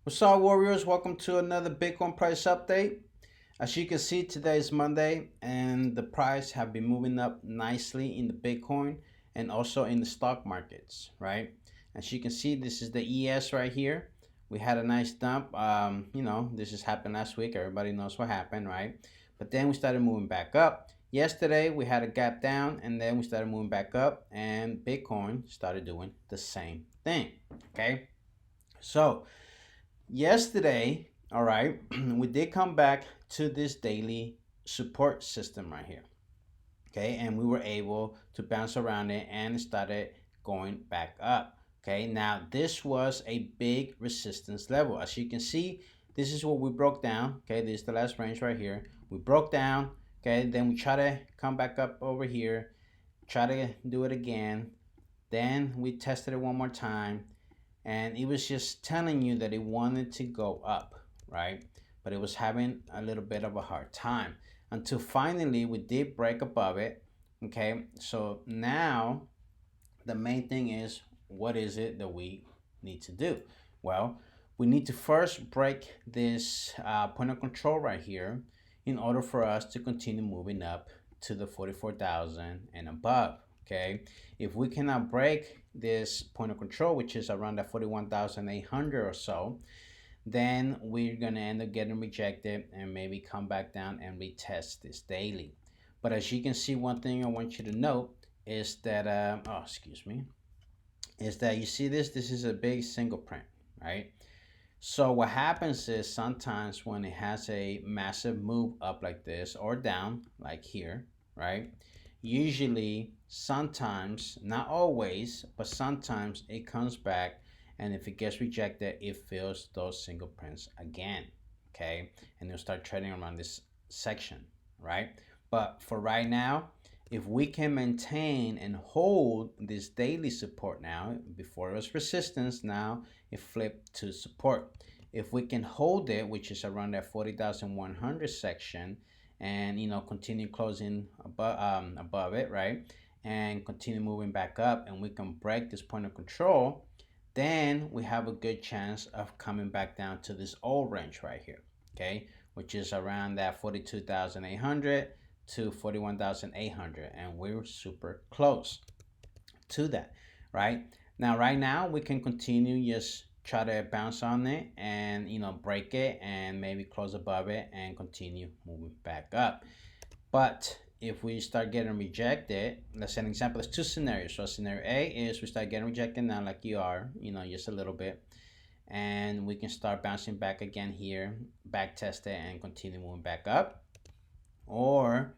What's up, warriors? Welcome to another Bitcoin price update. As you can see, today is Monday, and the price have been moving up nicely in the Bitcoin and also in the stock markets, right? As you can see, this is the ES right here. We had a nice dump. This has happened last week. Everybody knows what happened, right? But then we started moving back up. Yesterday, we had a gap down, and then we started moving back up, and Bitcoin started doing the same thing, okay? So, yesterday, all right, we did come back to this daily support system right here. Okay, and we were able to bounce around it and started going back up. Okay, now this was a big resistance level. As you can see, this is what we broke down. Okay, this is the last range right here. We broke down. Okay, then we try to come back up over here, try to do it again. Then we tested it one more time, and it was just telling you that it wanted to go up, right? But it was having a little bit of a hard time until finally we did break above it. Okay, so now the main thing is, what is it that we need to do? Well, we need to first break this point of control right here in order for us to continue moving up to the 44,000 and above. Okay, if we cannot break this point of control, which is around the 41,800 or so, then we're gonna end up getting rejected and maybe come back down and retest this daily. But as you can see, one thing I want you to note is that is that you see this is a big single print, right? So what happens is sometimes when it has a massive move up like this or down like here, right? Usually, sometimes, not always, but sometimes it comes back, and if it gets rejected, it fills those single prints again, okay? And it'll start trading around this section, right? But for right now, if we can maintain and hold this daily support now, before it was resistance, now it flipped to support. If we can hold it, which is around that 40,100 section, and continue closing above it, right, and continue moving back up, and we can break this point of control, then we have a good chance of coming back down to this old range right here, okay, which is around that 42,800 to 41,800, and we're super close to that. Right now, we can continue, just try to bounce on it and break it and maybe close above it and continue moving back up. But if we start getting rejected, let's say an example, there's two scenarios. So scenario A is we start getting rejected now, like you are, just a little bit, and we can start bouncing back again here, back test it and continue moving back up. Or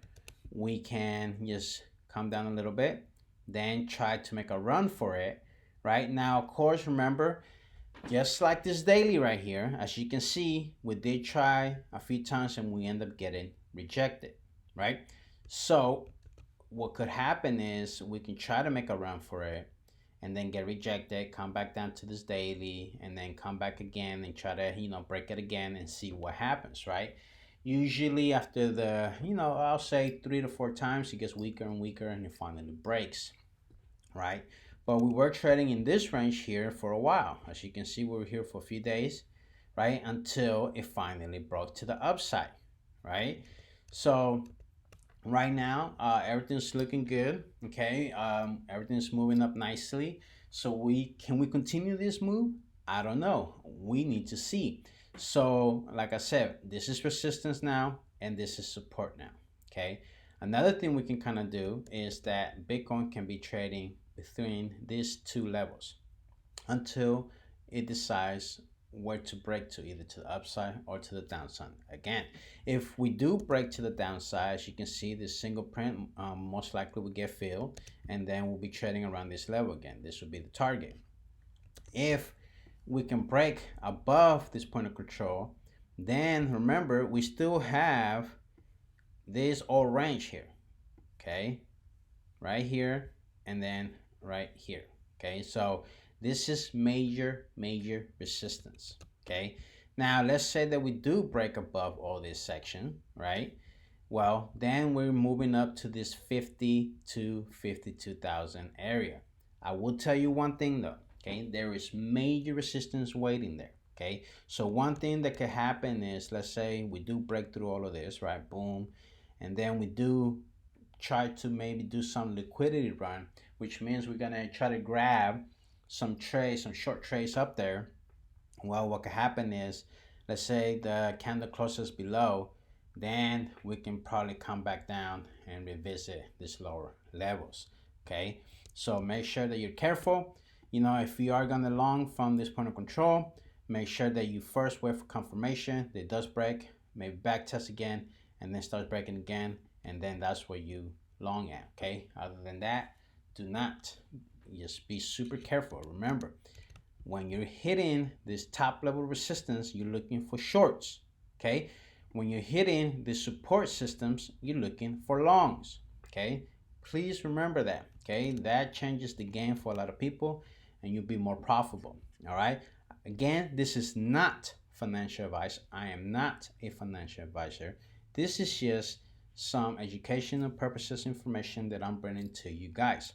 we can just come down a little bit, then try to make a run for it. Right now, of course, remember, just like this daily right here, as you can see, we did try a few times and we end up getting rejected, right? So what could happen is we can try to make a run for it and then get rejected, come back down to this daily, and then come back again and try to break it again and see what happens, right? Usually after the I'll say 3 to 4 times, it gets weaker and weaker and it finally breaks, right? But we were trading in this range here for a while. As you can see, we were here for a few days, right, until it finally broke to the upside, right? So right now, everything's looking good. Okay, everything's moving up nicely. So we continue this move? I don't know. We need to see. So like I said, this is resistance now and this is support now. Okay, another thing we can kind of do is that Bitcoin can be trading between these two levels until it decides where to break to, either to the upside or to the downside. Again, if we do break to the downside, as you can see, this single print most likely will get filled, and then we'll be trading around this level again. This will be the target. If we can break above this point of control, then remember, we still have this old range here, okay, right here, and then right here. Okay, so this is major resistance. Okay, now let's say that we do break above all this section, right? Well, then we're moving up to this 50 to 52,000 area. I will tell you one thing though, okay, there is major resistance waiting there. Okay, so one thing that could happen is, let's say we do break through all of this, right? Boom. And then we do try to maybe do some liquidity run, which means we're gonna try to grab some trades, some short trades up there. Well, what could happen is, let's say the candle closes below, then we can probably come back down and revisit these lower levels. Okay, so make sure that you're careful. You know, if you are gonna long from this point of control, make sure that you first wait for confirmation that it does break, maybe back test again, and then start breaking again, and then that's where you long at. Okay, other than that, do not, just be super careful. Remember, when you're hitting this top level resistance, you're looking for shorts. Okay, when you're hitting the support systems, you're looking for longs. Okay, please remember that. Okay, that changes the game for a lot of people, and you'll be more profitable. All right, again, this is not financial advice. I am not a financial advisor. This is just some educational purposes information that I'm bringing to you guys.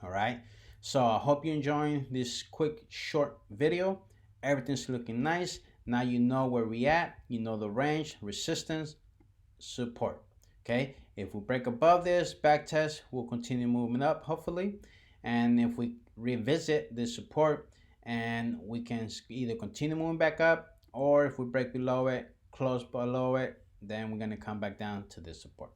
All right, so I hope you're enjoying this quick short video. Everything's looking nice. Now you know where we at, you know the range, resistance, support. Okay, if we break above this back test, we'll continue moving up hopefully. And if we revisit the support, and we can either continue moving back up, or if we break below it, close below it, then we're going to come back down to this support.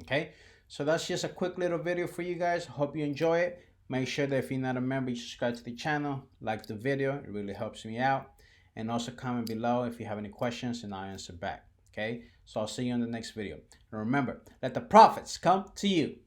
Okay, so that's just a quick little video for you guys. Hope you enjoy it. Make sure that if you're not a member, you subscribe to the channel, like the video. It really helps me out. And also comment below if you have any questions, and I'll answer back. Okay, so I'll see you in the next video. And remember, let the profits come to you.